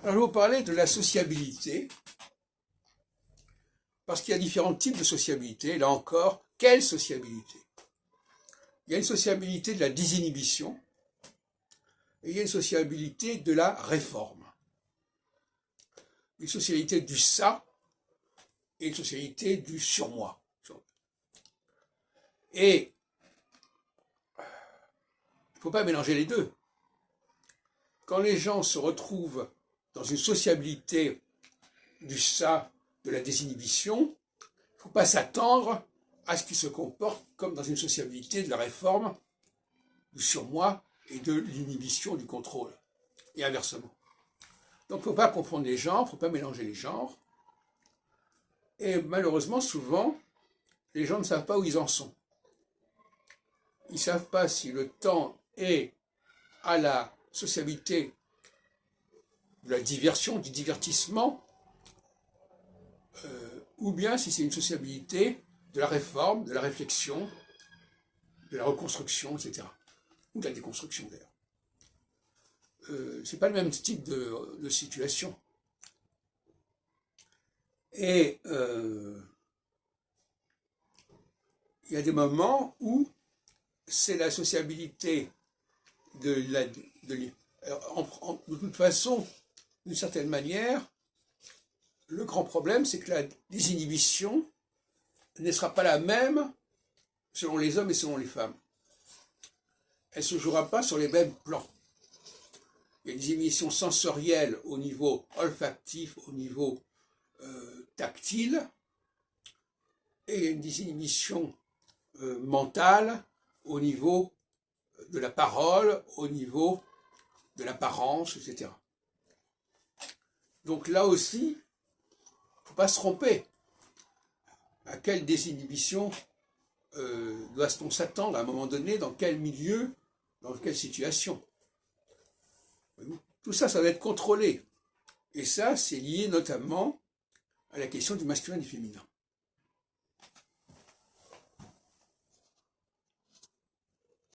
Alors, je vais vous parler de la sociabilité, parce qu'il y a différents types de sociabilité. Là encore, quelle sociabilité? Il y a une sociabilité de la désinhibition, et il y a une sociabilité de la réforme. Une sociabilité du ça, et une sociabilité du surmoi. Et il ne faut pas mélanger les deux. Quand les gens se retrouvent dans une sociabilité du ça, de la désinhibition, il ne faut pas s'attendre à ce qu'ils se comportent comme dans une sociabilité de la réforme, du surmoi et de l'inhibition du contrôle, et inversement. Donc il ne faut pas confondre les genres, il ne faut pas mélanger les genres. Et malheureusement, souvent, les gens ne savent pas où ils en sont. Ils ne savent pas si le temps est à la sociabilité de la diversion, du divertissement, ou bien si c'est une sociabilité de la réforme, de la réflexion, de la reconstruction, etc. Ou de la déconstruction d'ailleurs. Ce n'est pas le même type de situation. Et il y a des moments où c'est la sociabilité de toute façon, d'une certaine manière, le grand problème, c'est que la désinhibition ne sera pas la même selon les hommes et selon les femmes. Elle ne se jouera pas sur les mêmes plans. Il y a des inhibitions sensorielles au niveau olfactif, au niveau tactile, et il y a une désinhibition mentale au niveau de la parole, au niveau de l'apparence, etc. Donc là aussi, il ne faut pas se tromper. À quelle désinhibition doit-on s'attendre à un moment donné, dans quel milieu, dans quelle situation? Tout ça, ça va être contrôlé. Et ça, c'est lié notamment à la question du masculin et du féminin.